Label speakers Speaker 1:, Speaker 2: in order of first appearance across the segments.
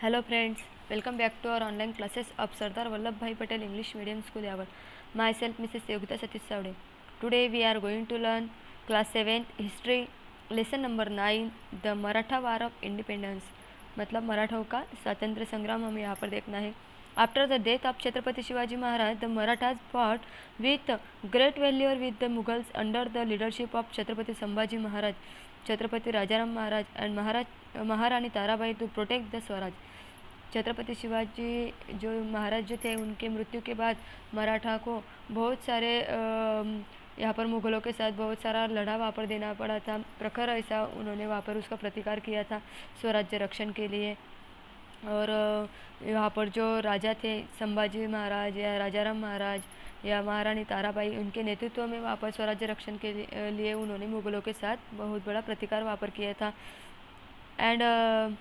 Speaker 1: Hello friends, welcome back to our online classes of Sardar Vallabhbhai Patel English Medium School Yavar. Myself Mrs. Yogita Satish Savde. Today we are going to learn class 7 history lesson number 9 the Maratha War of Independence. मतलब मराठों का स्वातंत्र संग्राम हमें यहाँ पर देखना है. After the death of Chhatrapati Shivaji Maharaj, the Marathas fought with great valor with the Mughals under the leadership of Chhatrapati Sambhaji Maharaj, Chhatrapati Rajaram Maharaj and Maharani Tarabai to protect the Swaraj. Chhatrapati Shivaji जो महाराज जो थे उनके मृत्यु के बाद मराठा को बहुत सारे यहाँ पर मुग़लों के साथ बहुत सारा लड़ा वहाँ पर देना पड़ा था. प्रखर ऐसा उन्होंने वहाँ पर उसका प्रतिकार किया था स्वराज्य रक्षण के लिए. और यहाँ पर जो राजा थे संभाजी महाराज या राजाराम महाराज या महारानी ताराबाई उनके नेतृत्व में वहाँ पर स्वराज्य रक्षण के लिए उन्होंने मुग़लों के साथ बहुत बड़ा प्रतिकार वहाँ पर किया था. And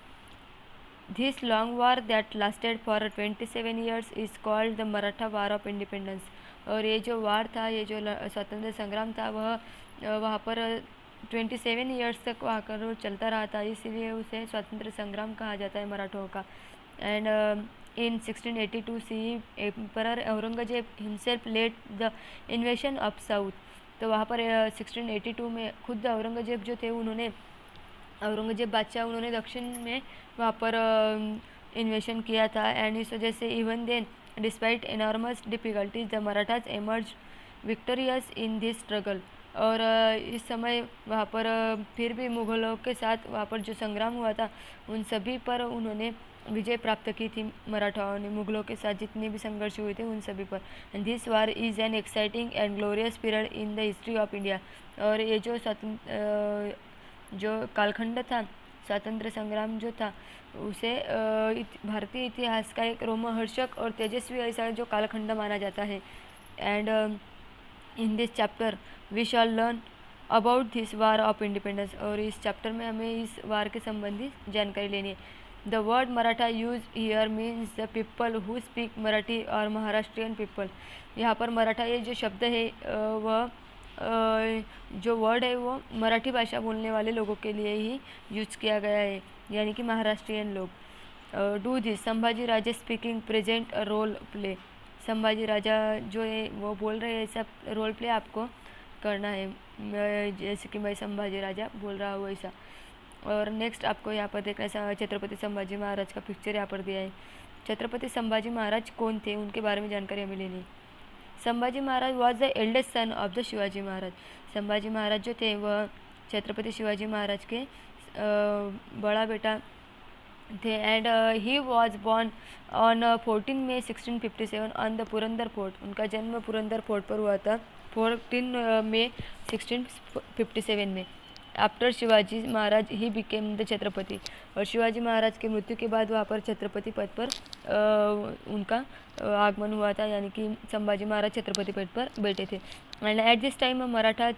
Speaker 1: This long war that lasted for 27 years is called the Maratha War of Independence. और ये जो वार था, ये जो स्वतंत्र संग्राम था, वह वहाँ पर 27 ईयर्स तक वहाँ कर चलता रहा था, इसीलिए उसे स्वतंत्र संग्राम कहा जाता है मराठों का. And in 1682 CE emperor Aurangzeb himself led the invasion of south. तो वहाँ पर 1682 में खुद औरंगजेब जो थे औरंगजेब बादशाह उन्होंने दक्षिण में वहाँ पर इन्वेशन किया था. एंड इस वजह से even then despite enormous difficulties the Marathas emerge victorious in this struggle. और इस समय वहाँ पर फिर भी मुग़लों के साथ वहाँ पर जो संग्राम हुआ था उन सभी पर उन्होंने विजय प्राप्त की थी. मराठाओं ने मुग़लों के साथ जितने भी संघर्ष हुए थे उन सभी पर. And this war is an exciting and glorious period in the history of India. और ये जो कालखंड था स्वातंत्र्य संग्राम जो था उसे भारतीय इतिहास का एक रोमहर्षक और तेजस्वी ऐसा जो कालखंड माना जाता है. And in this chapter we shall learn about this war of independence. और इस चैप्टर में हमें इस वार के संबंधी जानकारी लेनी है. The word Maratha use here means the people who speak Marathi और महाराष्ट्रियन पीपल. यहाँ पर मराठा ये जो शब्द है वह जो वर्ड है वो मराठी भाषा बोलने वाले लोगों के लिए ही यूज किया गया है, यानी कि महाराष्ट्रियन लोग. Do this Sambhaji Raja speaking present role play. Sambhaji Raja जो है वो बोल रहे हैं, ऐसा रोल प्ले आपको करना है, जैसे कि मैं संभाजी राजा बोल रहा हूँ ऐसा. और नेक्स्ट आपको यहाँ पर देखना है छत्रपति संभाजी महाराज का पिक्चर यहाँ पर दिया है. छत्रपति संभाजी महाराज कौन थे उनके बारे में जानकारी हमें लेनी है. Sambhaji Maharaj was the eldest son of the Shivaji Maharaj. Sambhaji Maharaj जो थे वह छत्रपति शिवाजी महाराज के बड़ा बेटा थे. And he was born on 14 May 1657 on the Purandar fort. उनका जन्म पुरंदर फोर्ट पर हुआ था 14 मई 1657 में. After Shivaji Maharaj he became the Chhatrapati. और शिवाजी महाराज की मृत्यु के बाद वहाँ पर छत्रपति पद पर उनका आगमन हुआ था, यानी कि संभाजी महाराज छत्रपति पद पर बैठे थे. And at this time Marathas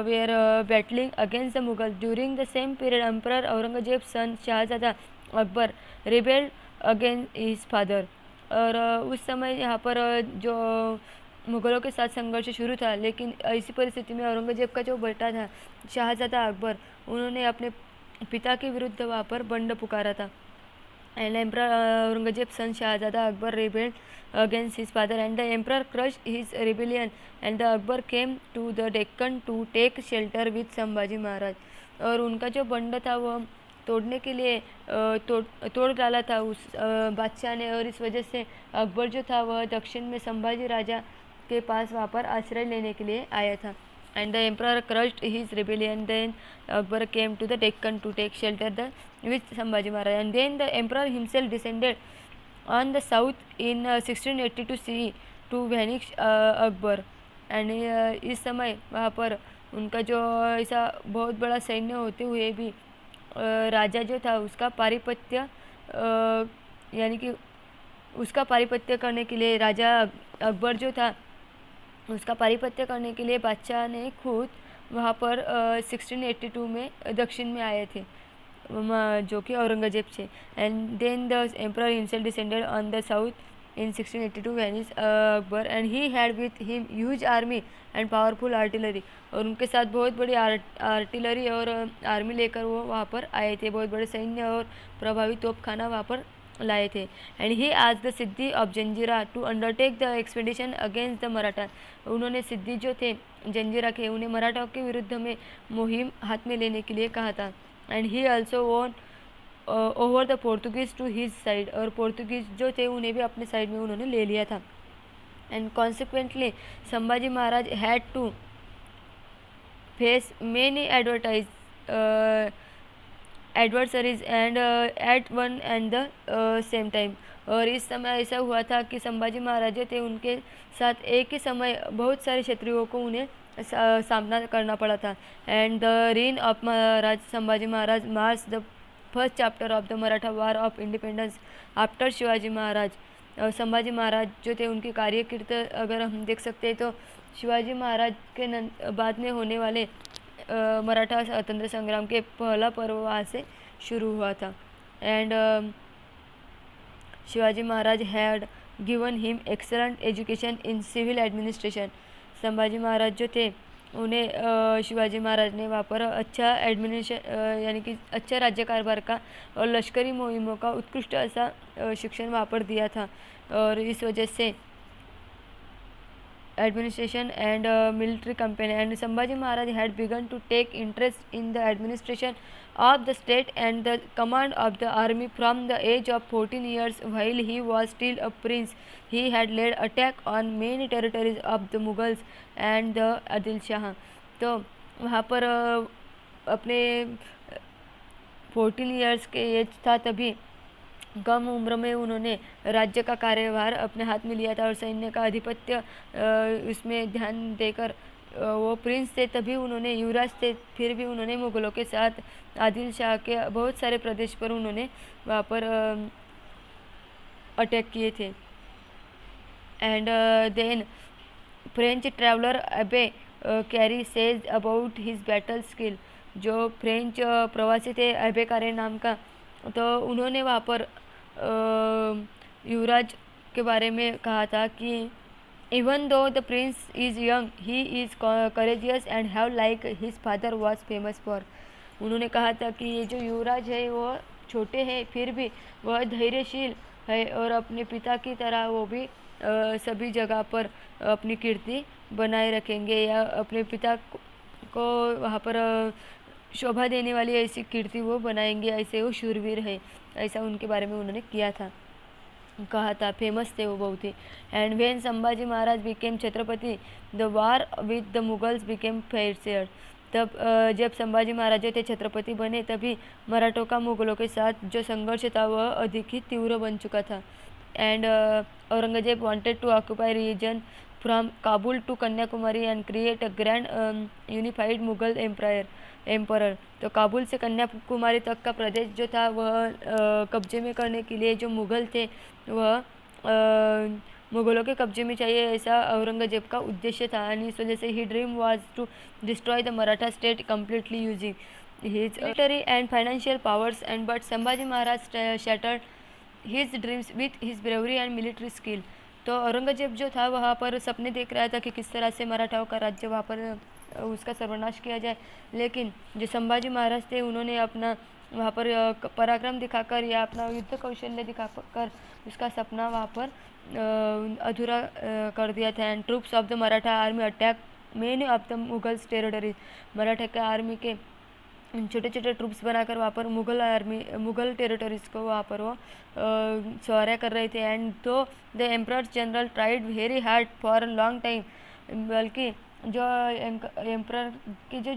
Speaker 1: were battling against the Mughal. During the same period emperor Aurangzeb son Shahzada Akbar rebelled against his father. और उस समय यहाँ पर जो मुग़लों के साथ संघर्ष शुरू था, लेकिन ऐसी परिस्थिति में औरंगजेब का जो बेटा था शाहज़ादा अकबर, उन्होंने अपने पिता के विरुद्ध वहाँ पर बंड पुकारा था. And emperor Aurangzeb son Shahzada Akbar rebelled against his father and the emperor crushed his rebellion and the Akbar came to the Deccan to take shelter with Sambhaji Maharaj. और उनका जो बंड था वो तोड़ने के लिए तोड़ डाला था उस बादशाह ने. और इस वजह से अकबर जो था वह दक्षिण में संभाजी राजा के पास वहाँ पर आश्रय लेने के लिए आया था. And the emperor crushed his rebellion then Akbar came to the Deccan to take shelter the with Sambhaji Maharaj. And then the emperor himself descended on the south in 1682 CE to vanish Akbar. And इस समय वहाँ पर उनका जो ऐसा बहुत बड़ा सैन्य होते हुए भी राजा जो था उसका पारिपत्य यानी कि उसका पारिपत्य करने के लिए राजा अकबर जो था उसका पारिपत्य करने के लिए बादशाह ने खुद वहाँ पर 1682 में दक्षिण में आए थे, जो कि औरंगजेब से. And then the emperor himself descended on the south in 1682 Venice Akbar, and he had with him huge army and powerful artillery. और उनके साथ बहुत बड़ी आर्टिलरी और आर्मी लेकर वो वहाँ पर आए थे, बहुत बड़े सैन्य और प्रभावी तोपखाना वहाँ पर लाए थे. एंड ही आज the Siddi of Janjira to undertake the expedition against the Maratha. उन्होंने सिद्धि जो थे जंजीरा के, उन्हें मराठाओं के विरुद्ध में मुहिम हाथ में लेने के लिए कहा था. And he also won over the Portuguese to his side. और पोर्तुगीज जो थे उन्हें भी अपने साइड में उन्होंने ले लिया था. And consequently Sambhaji Maharaj had to face many adversaries and at one and the same time. और इस समय ऐसा हुआ था कि संभाजी महाराज जो थे उनके साथ एक ही समय बहुत सारे क्षत्रियों को उन्हें सामना करना पड़ा था. And the reign of Maharaj Sambhaji Maharaj marks the first chapter of the Maratha war of independence after Shivaji Maharaj. Sambhaji Maharaj जो थे उनकी कार्यकीर्ति अगर हम देख सकते हैं तो शिवाजी महाराज के बाद में होने वाले मराठा स्वतंत्र संग्राम के पहला पर्व वहाँ से शुरू हुआ था. And Shivaji Maharaj had given him excellent education in civil administration. Sambhaji Maharaj जो थे उन्हें शिवाजी महाराज ने वहाँ पर अच्छा एडमिनिस्ट्रेशन यानी कि अच्छा राज्य कारभार का और लश्करी मुहिमों का उत्कृष्ट ऐसा शिक्षण वहाँ पर दिया था. और इस वजह से administration and military campaign, and Sambhaji Maharaj had begun to take interest in the administration of the state and the command of the army from the age of 14 years. While he was still a prince, he had led attack on many territories of the Mughals and the Adil Shah. तो वहाँ पर अपने 14 years के as था तभी कम उम्र में उन्होंने राज्य का कार्यभार अपने हाथ में लिया था और सैन्य का आधिपत्य उसमें ध्यान देकर वो प्रिंस थे तभी उन्होंने युवराज थे, फिर भी उन्होंने मुग़लों के साथ आदिल शाह के बहुत सारे प्रदेश पर उन्होंने वहाँ पर अटैक किए थे. एंड देन फ्रेंच ट्रैवलर अबे carry says about his battle skill. जो फ्रेंच प्रवासी थे अबे कैरी नाम का, तो उन्होंने वहाँ पर युवराज के बारे में कहा था कि even though the Prince is young he is courageous and have like his father was famous for. उन्होंने कहा था कि ये जो युवराज है वो छोटे हैं फिर भी वह धैर्यशील है और अपने पिता की तरह वो भी सभी जगह पर अपनी कीर्ति बनाए रखेंगे या अपने पिता को वहाँ पर शोभा देने वाली ऐसी कीर्ति वो बनाएंगे, ऐसे वो शूरवीर है, ऐसा उनके बारे में उन्होंने किया था, कहा था. फेमस थे वो बहुत ही. And when Sambhaji Maharaj became Chhatrapati the war with the Mughals became fair. तब जब संभाजी महाराज जो थे छत्रपति बने तभी मराठों का मुगलों के साथ जो संघर्ष था वह अधिक ही तीव्र बन चुका था. And Aurangzeb wanted to occupy region from Kabul to Kanyakumari and create a grand unified Mughal emperor. तो काबुल से कन्याकुमारी तक का प्रदेश जो था वह कब्जे में करने के लिए जो मुग़ल थे वह मुग़लों के कब्जे में चाहिए, ऐसा औरंगजेब का उद्देश्य था. एंड इस वजह से ही dream was to destroy the Maratha state completely using his military and financial powers. And but Sambhaji Maharaj shattered his dreams with his bravery and military skill. तो औरंगजेब जो था वहाँ पर सपने देख रहा था कि किस तरह से मराठाओं का राज्य वहाँ पर उसका सर्वनाश किया जाए, लेकिन जो संभाजी महाराज थे उन्होंने अपना वहाँ पर पराक्रम दिखाकर या अपना युद्ध कौशल्य दिखाकर उसका सपना वहाँ पर अधूरा कर दिया था. And troops of the Maratha army attack many of the Mughals territories. Maratha के आर्मी के छोटे छोटे ट्रूप्स बनाकर वहाँ पर मुग़ल टेरिटरीज़ को वहाँ पर वो सवार कर रहे थे. एंड तो the emperor general tried very hard for a long time. बल्कि जो एम्परर के जो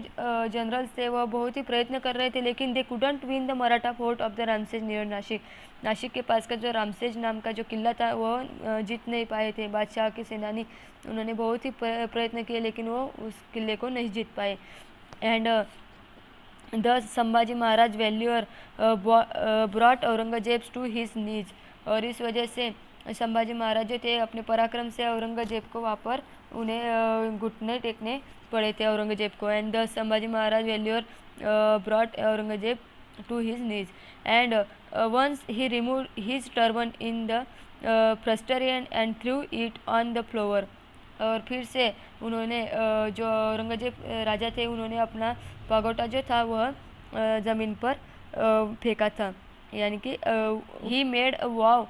Speaker 1: जनरल्स थे वह बहुत ही प्रयत्न कर रहे थे, लेकिन they couldn't win the Maratha fort of the Ramsej near Nashik. Nashik के पास का जो रामसेज नाम का जो किला था वह जीत नहीं पाए थे. बादशाह के सेनानी उन्होंने बहुत ही प्रयत्न किए लेकिन वो उस किले को नहीं जीत पाए. And the Sambhaji Maharaj valour brought Aurangzeb to his knees. और इस वजह से संभाजी महाराज जो थे अपने पराक्रम से औरंगजेब को वहाँ पर उन्हें घुटने टेकने पड़े थे औरंगजेब को. And the Sambhaji Maharaj valour brought Aurangzeb to his knees, and once he removed his turban in the frustration and threw it on the floor. और फिर से उन्होंने जो औरंगजेब राजा थे उन्होंने अपना पागोटा जो था वह ज़मीन पर फेंका था, यानी कि he made a vow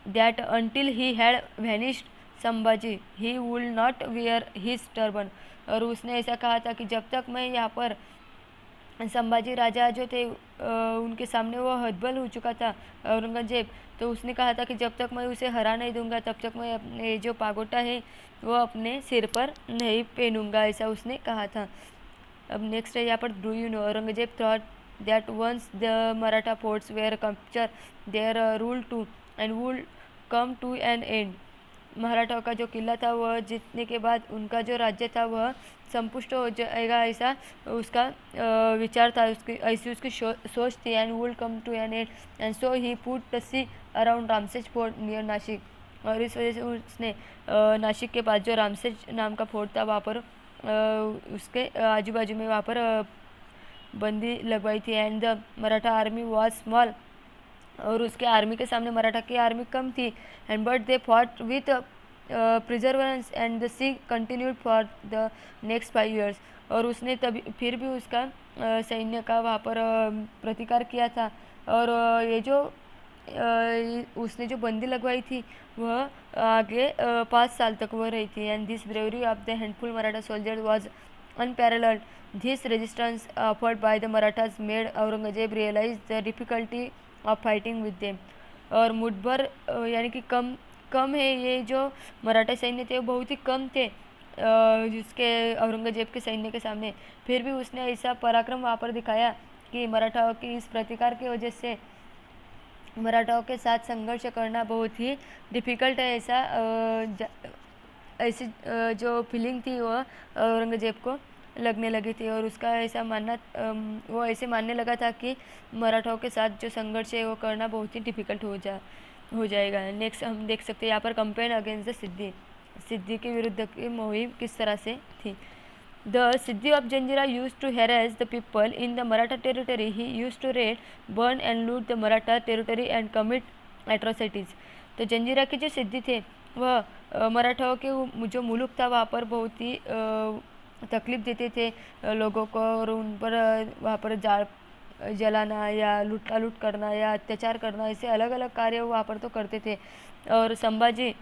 Speaker 1: that until he had vanished Sambhaji he would not wear his turban. और उसने ऐसा कहा था कि जब तक मैं यहाँ पर संभाजी राजा जो थे उनके सामने वो हतबल हो चुका था औरंगजेब, तो उसने कहा था कि जब तक मैं उसे हरा नहीं दूंगा तब तक मैं अपने जो पागोटा है वो अपने सिर पर नहीं पहनूंगा, ऐसा उसने कहा था। अब नेक्स्ट है यहाँ पर do you know Aurangzeb thought that once the Maratha forts were capture their rule to end would come to an end. मराठाओं का जो किला था वह जीतने के बाद उनका जो राज्य था वह संपुष्ट हो जाएगा, ऐसा उसका विचार था, उसकी ऐसी उसकी सोच थी। And would come to an end and so he put the siege around Ramsej fort near Nashik. और इस वजह से उसने नासिक के पास जो रामसेज नाम का फोर्ट था वहाँ पर उसके आजू बाजू में वहाँ पर बंदी लगवाई थी। And the Maratha army was small, और उसके आर्मी के सामने मराठा की आर्मी कम थी। And but they fought with perseverance and the siege continued for the next 5 years। और उसने तभी फिर भी उसका सैन्य का वहाँ पर प्रतिकार किया था। और ये जो उसने जो बंदी लगवाई थी वह आगे 5 साल तक वह रही थी। And this bravery of the handful Maratha soldier was unparalleled. This resistance offered by the Marathas made Aurangzeb realise the difficulty of fighting with them. और मुठभर यानी कि कम है ये जो मराठा सैन्य थे वो बहुत ही कम थे जिसके औरंगजेब के सैन्य के सामने, फिर भी उसने ऐसा पराक्रम वहाँ पर दिखाया कि मराठाओं की इस प्रतिकार की वजह से मराठाओं के साथ संघर्ष करना बहुत ही डिफ़िकल्ट है, ऐसा ऐसी जो फीलिंग थी वह औरंगजेब को लगने लगी थी। और उसका ऐसा मानना वो ऐसे मानने लगा था कि मराठाओं के साथ जो संघर्ष है वो करना बहुत ही डिफ़िकल्ट हो जाएगा। नेक्स्ट हम देख सकते हैं यहाँ पर कंपेन अगेंस्ट द सिद्धि, सिद्धि के विरुद्ध की मुहिम किस तरह से थी। The Siddhi of Janjira used to harass the people in the Maratha territory. He used to raid, burn and loot the Maratha territory and commit atrocities. तो जंजीरा के जो सिद्धि थे वह मराठाओं के जो मुल्क था वहाँ पर बहुत ही तकलीफ़ देते थे लोगों को, और उन पर वहाँ पर जलाना या लूट करना या अत्याचार करना, ऐसे अलग अलग कार्य वहाँ पर तो करते थे। और Sambhaji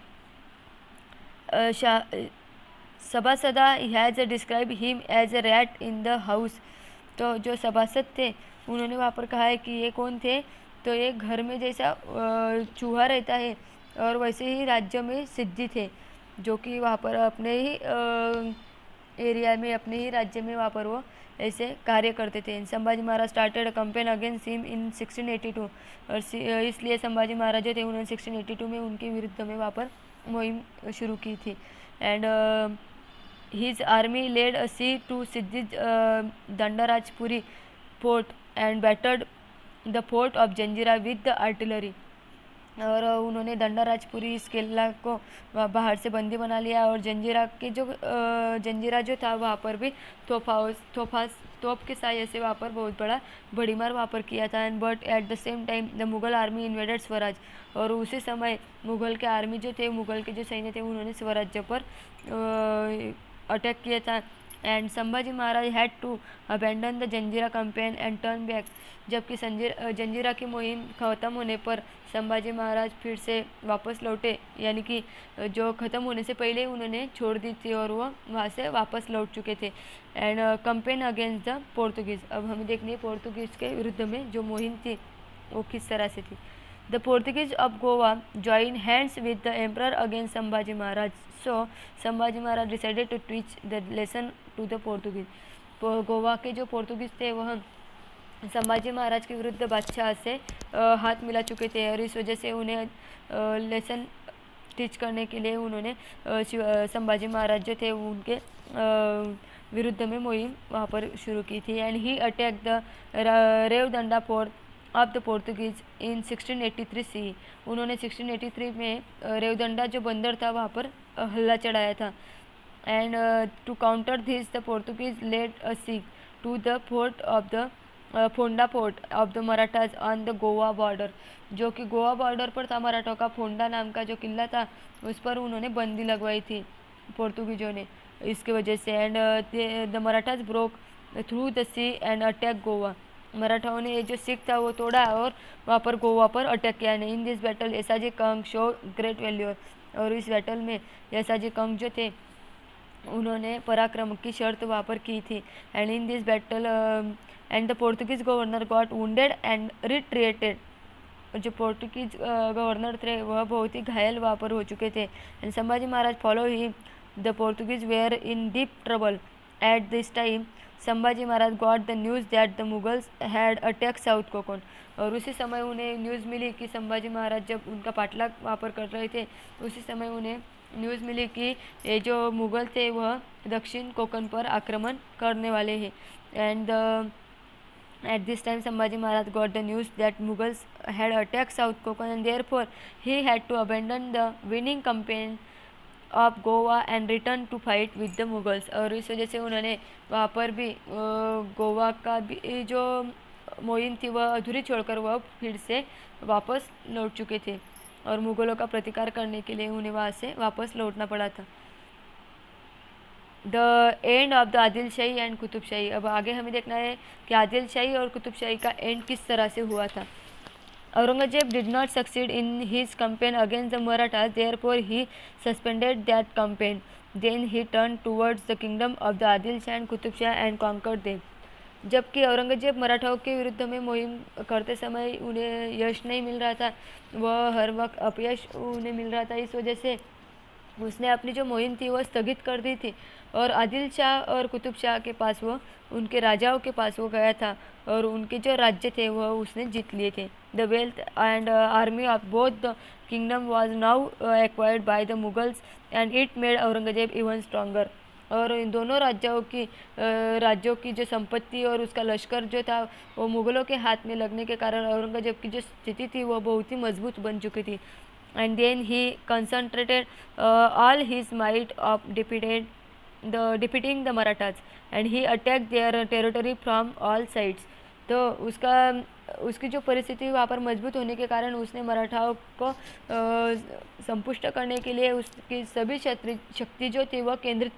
Speaker 1: Sabhasad has describe him as a rat in the house. तो जो सभासद थे उन्होंने वहाँ पर कहा है कि ये कौन थे, तो ये घर में जैसा चूहा रहता है और वैसे ही राज्य में सिद्धि थे जो कि वहाँ पर अपने ही एरिया में अपने ही राज्य में वहाँ पर वो ऐसे कार्य करते थे। Sambhaji Maharaj started a campaign against him in 1682। और इसलिए संभाजी महाराज जो थे उन्होंने 1682 में उनके विरुद्ध में वहाँ पर मुहिम शुरू की थी। And his army laid a siege to Siddhi's Dandarajpuri fort and battered the fort of Janjira with the artillery। और उन्होंने दंडाराजपुरी इस किला को बाहर से बंदी बना लिया, और जंजीरा के जो जंजीरा जो था वहाँ पर भी तोप के सहायता से वहाँ पर बहुत बड़ा भड़ीमार वहाँ पर किया था। And but at the same time the Mughal army invaded Swaraj. और उसी समय मुग़ल के आर्मी जो थे, मुग़ल के जो सैन्य थे, उन्होंने स्वराज्य पर अटैक किया था। And Sambhaji Maharaj had to abandon the Janjira campaign and turn back. जबकि जंजीरा की मुहिम ख़त्म होने पर संभाजी महाराज फिर से वापस लौटे, यानी कि जो ख़त्म होने से पहले उन्होंने छोड़ दी थी और वो वहाँ से वापस लौट चुके थे। And campaign against the Portuguese. अब हमें देखनी है पोर्तुगीज़ के विरुद्ध में जो मुहिम थी वो किस तरह से थी। The Portuguese of Goa joined hands with the emperor against Sambhaji Maharaj. So Sambhaji Maharaj decided to teach the lesson to the Portuguese. Goa के जो पोर्तुगीज़ थे वह संभाजी महाराज के विरुद्ध बादशाह से हाथ मिला चुके थे, और इस वजह से उन्हें लेसन टीच करने के लिए उन्होंने संभाजी महाराज जो थे उनके विरुद्ध में मुहिम वहाँ पर शुरू की थी। And he attack the Revdanda fort of the Portuguese in 1683 C. उन्होंने 1683 में रेवदंडा जो बंदर था वहाँ पर हल्ला चढ़ाया था। And to counter this the Portuguese led a siege to the fort of the Fonda fort of the Marathas on the Goa border, जो कि गोवा बॉर्डर पर था मराठों का। फोंडा नाम का जो किला था उस पर उन्होंने बंदी लगवाई थी पोर्तुगीजों ने, इसकी वजह से। And the Marathas broke through the sea and attack Goa, मराठाओं ने ये जो सिख था वो तोड़ा और वहाँ पर गोवा पर अटैक किया। In this battle Yesaji Kank show great valour, और इस बैटल में येसाजी कंग जो थे उन्होंने पराक्रम की शर्त वहाँ पर की थी। And in this battle and the Portuguese governor got wounded and retreated, जो पोर्तुगीज गवर्नर थे वह बहुत ही घायल वहाँ पर हो चुके थे। And Sambhaji Maharaj follow he the Portuguese were in deep trouble at this time. Sambhaji Maharaj got the news that the Mughals had attack south Konkan, और उसी समय उन्हें न्यूज़ मिली कि संभाजी महाराज जब उनका पाठलाग वहाँ पर कर रहे थे उसी समय उन्हें न्यूज़ मिली कि ये जो मुग़ल थे वह दक्षिण कोंकण पर आक्रमण करने वाले हैं। And at this time Sambhaji Maharaj got the news that Mughals had attacked South Konkan, and therefore he had to abandon the winning campaign of Goa and return to fight with the Mughals। और इस वजह से उन्होंने वहाँ पर भी गोवा का भी जो मुहिम थी वह अधूरी छोड़कर वह फिर से वापस लौट चुके थे, और मुग़लों का प्रतिकार करने के लिए उन्हें वहाँ से वापस लौटना पड़ा था। The end of the Adil Shahi and Qutub Shahi. अब आगे हमें देखना है कि आदिल शाही और कुतुब शाही का एंड किस तरह से हुआ था। Aurangzeb did not succeed in his campaign against the Marathas, therefore he suspended that campaign, then he turn towards the kingdom of the Adil Shah and Qutub Shah and conquered them. जबकि औरंगजेब मराठाओं के विरुद्ध में मुहिम करते समय उन्हें यश नहीं मिल रहा था, वह हर वक्त अपयश उन्हें मिल रहा था, इस वजह से उसने अपनी जो मुहिम थी वह स्थगित कर दी थी, और आदिल शाह और कुतुब शाह के पास वो उनके राजाओं के पास वो गया था और उनके जो राज्य थे वह उसने जीत लिए थे। The wealth and army of both the kingdom was now acquired by the Mughals and it made Aurangzeb even stronger. और इन दोनों राज्यों की जो संपत्ति और उसका लश्कर जो था वो मुग़लों के हाथ में लगने के कारण औरंगजेब की जो स्थिति थी वह बहुत ही मजबूत बन चुकी थी। And then he concentrated all his might of defeating the Marathas and he attack their territory from all sides. तो उसकी जो परिस्थिति वहाँ पर मजबूत होने के कारण उसने मराठाओं को संपुष्ट करने के लिए उसकी सभी शक्ति जो थी वह केंद्रित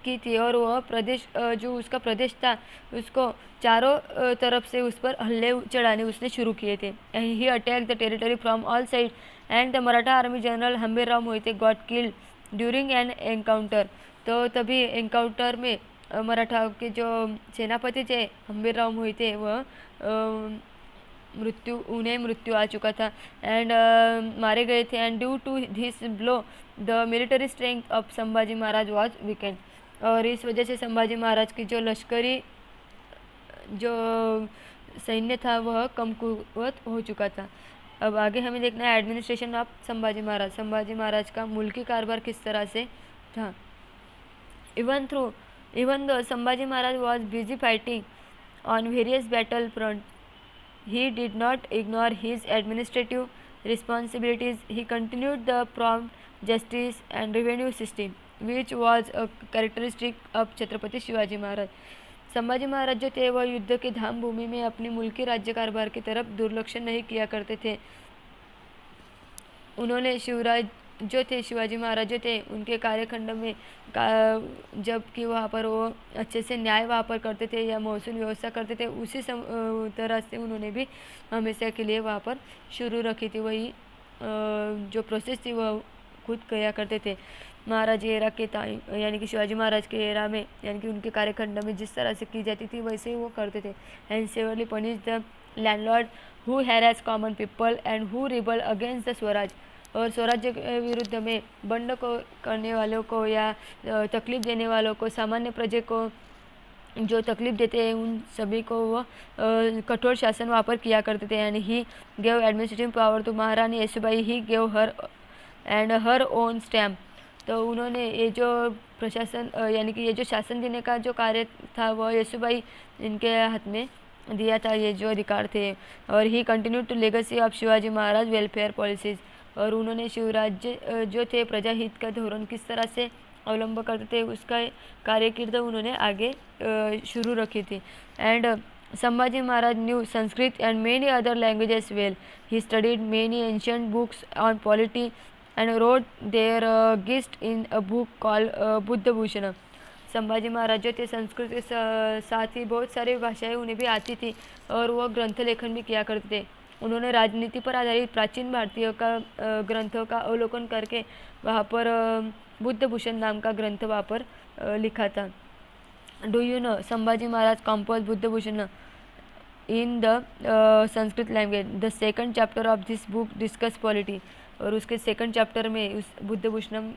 Speaker 1: की थी, और वह प्रदेश जो उसका प्रदेश था उसको चारों तरफ से उस पर हल्ले चढ़ाने उसने शुरू किए थे। And he attack the territory from all side and the Maratha army general Hambirrao Mohite got killed during an encounter. तो तभी एनकाउंटर में मराठाओं के जो सेनापति थे हम्बीरराव मोहिते वह उन्हें मृत्यु आ चुका था एंड मारे गए थे। And due to this blow the military strength of Sambhaji Maharaj was weakened, और इस वजह से संभाजी महाराज की जो लश्करी जो सैन्य था वह कमकुवत हो चुका था। अब आगे हमें देखना है एडमिनिस्ट्रेशन ऑफ संभाजी महाराज। संभाजी महाराज का मुल्की कारोबार किस तरह से था। Even though Sambhaji Maharaj was busy fighting on various battle front, he did not ignore his administrative responsibilities. He continued the prompt justice and revenue system which was a characteristic of Chhatrapati Shivaji Maharaj. Sambhaji Maharaj जो थे वह युद्ध के धाम भूमि में अपनी मुल्की राज्य कारोबार की तरफ दुर्लक्ष्य नहीं किया करते थे। उन्होंने शिवाजी महाराज जो थे उनके कार्यखंड में जबकि वहाँ पर वो अच्छे से न्याय वहाँ पर करते थे या महसूल व्यवस्था करते थे, उसी तरह से उन्होंने भी हमेशा के लिए वहाँ पर शुरू रखी थी। वही जो प्रोसेस थी वह खुद किया करते थे। महाराज एरा के टाइम यानी कि शिवाजी महाराज के एरा में यानी कि उनके कार्यखंड में जिस तरह से की जाती थी वैसे ही वो करते थे। And severally punish the landlord who harass common people and who rebel against the Swaraj. और स्वराज्य के विरुद्ध में बंड को करने वालों को या तकलीफ़ देने वालों को, सामान्य प्रजा को जो तकलीफ़ देते हैं उन सभी को वह कठोर शासन वहाँ पर किया करते थे। यानी he gave administrative power to Maharani Yesubai, he gave her own stamp. तो उन्होंने ये जो प्रशासन यानी कि ये जो शासन देने का जो कार्य था वह येसुबाई इनके हाथ में दिया था, ये जो अधिकार थे। और he continue to legacy of Shivaji Maharaj welfare policies. और उन्होंने शिवराज्य जो थे प्रजाहित का धोरण किस तरह से अवलंब करते थे उसका कार्यकिर्द उन्होंने आगे शुरू रखी थी। And Sambhaji Maharaj knew Sanskrit and many other languages well. He studied many ancient books on polity and wrote their gist in a book call Budhbhushan. Sambhaji Maharaj जो थे संस्कृत के साथ ही बहुत सारी भाषाएं उन्हें भी आती थी और वह ग्रंथ लेखन भी किया करते थे। उन्होंने राजनीति पर आधारित प्राचीन भारतीयों का ग्रंथों का अवलोकन करके वहाँ पर बुद्धभूषण नाम का ग्रंथ वहाँ पर लिखा था। Do you know Sambhaji Maharaj compose Budhbhushan in the Sanskrit language. The second chapter of this book discuss polity. और उसके सेकंड चैप्टर में उस बुद्धभूषणम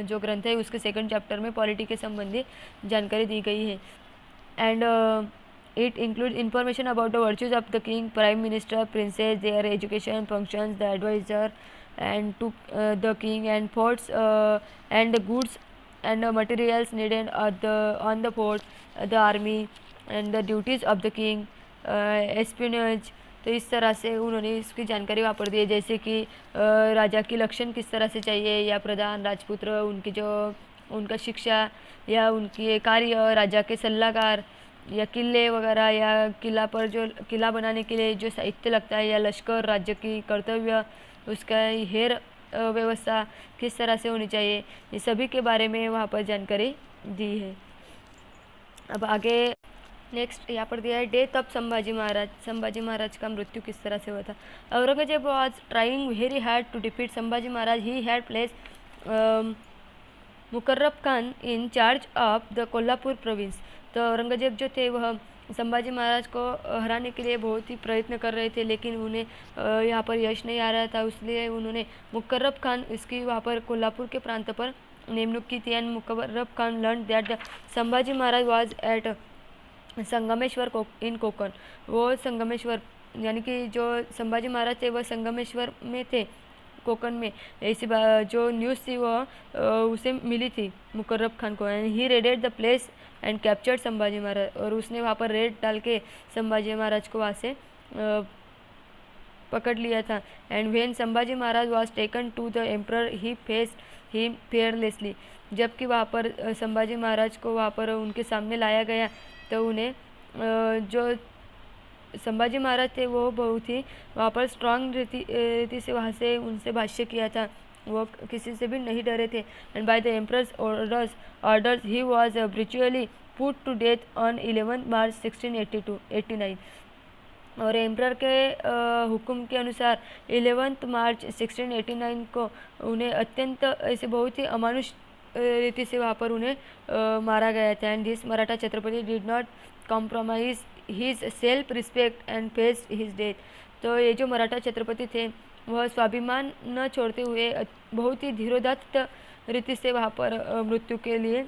Speaker 1: जो ग्रंथ है उसके सेकंड चैप्टर में पॉलिटी के संबंधी जानकारी दी गई है। And it include information about the virtues of the king, prime minister, princes, their education, functions, the adviser and to the king and forts and the goods and the materials needed on the fort, the army and the duties of the king, espionage। तो इस तरह से उन्होंने इसकी जानकारी वहाँ पर दी है, जैसे कि राजा की लक्षण किस तरह से चाहिए, या प्रधान राजपुत्र उनकी जो उनका शिक्षा या उनकी कार्य, राजा के सलाहकार या किले वगैरह, या किला पर जो किला बनाने के लिए जो साहित्य लगता है, या लश्कर, राज्य की कर्तव्य, उसका हेर व्यवस्था किस तरह से होनी चाहिए, ये सभी के बारे में वहाँ पर जानकारी दी है। अब आगे नेक्स्ट यहाँ पर दिया है डेथ ऑफ संभाजी महाराज। संभाजी महाराज का मृत्यु किस तरह से हुआ था। Aurangzeb was trying very hard to defeat Sambhaji Maharaj. He had place Mukarrab Khan in charge of the Kolhapur province. तो औरंगजेब जो थे वह संभाजी महाराज को हराने के लिए बहुत ही प्रयत्न कर रहे थे, लेकिन उन्हें यहाँ पर यश नहीं आ रहा था, इसलिए उन्होंने मुकर्रब खान इसकी वहाँ पर कोल्हापुर के प्रांत पर नियुक्त की थी। And Mukarrab Khan learn that Sambhaji Maharaj was at Sangameshwar in Konkan. वो संगमेश्वर यानी कि जो संभाजी महाराज थे वह संगमेश्वर में थे, कोकण में। ऐसी जो न्यूज़ थी वह उसे मिली थी मुकर्रब खान को। And he raided the place and captured Sambhaji Maharaj. और उसने वहाँ पर रेड डाल के संभाजी महाराज को वहाँ से पकड़ लिया था। And when Sambhaji Maharaj was taken to the emperor he faced him fearlessly. जबकि वहाँ पर संभाजी महाराज को वहाँ पर उनके सामने लाया गया तो उन्हें जो संभाजी महाराज थे वो बहुत ही वहाँ पर स्ट्रांग रीति से वहाँ से उनसे भाष्य किया था, वो किसी से भी नहीं डरे थे। And by the emperor's orders he was brutally put to death on 11 March 1689। और एम्परर के हुक्म के अनुसार 11 मार्च 1689 को उन्हें अत्यंत ऐसे बहुत ही अमानुष रीति से वहाँ पर उन्हें मारा गया था। And this Maratha Chhatrapati did not compromise his self respect and faced his death. तो ये जो मराठा छत्रपति थे वह स्वाभिमान न छोड़ते हुए बहुत ही धीरोदात्त रीति से वहाँ पर मृत्यु के लिए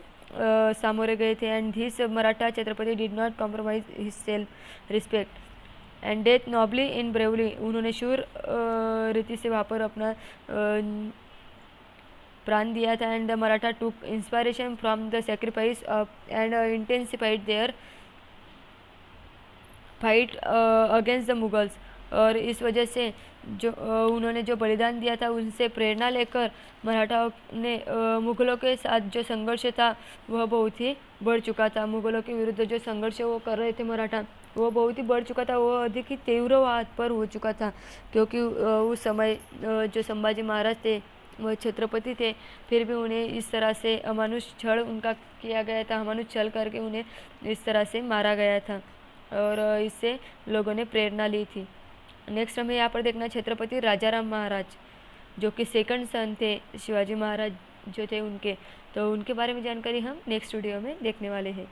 Speaker 1: सामोरे गए थे। And this Maratha Chhatrapati did not compromise his self respect and death nobly in bravely. उन्होंने शूर रीति से वहाँ पर अपना प्राण दिया था। And the Maratha took inspiration from the sacrifice of and intensified their fight against the Mughals. और इस वजह से जो उन्होंने जो बलिदान दिया था उनसे प्रेरणा लेकर मराठाओं ने मुग़लों के साथ जो संघर्ष था वह बहुत ही बढ़ चुका था। मुग़लों के विरुद्ध जो संघर्ष वो कर रहे थे मराठा, वो बहुत ही बढ़ चुका था, वो अधिक ही तीव्र हाथ पर हो चुका था। क्योंकि उस समय जो संभाजी महाराज थे वह छत्रपति थे, फिर भी उन्हें इस तरह से अमानुष छल उनका किया गया था, अमानुष छल करके उन्हें इस तरह से मारा गया था और इससे लोगों ने प्रेरणा ली थी। नेक्स्ट हमें यहाँ पर देखना छत्रपति राजाराम महाराज, जो कि सेकंड सन थे शिवाजी महाराज जो थे उनके। तो उनके बारे में जानकारी हम नेक्स्ट वीडियो में देखने वाले हैं।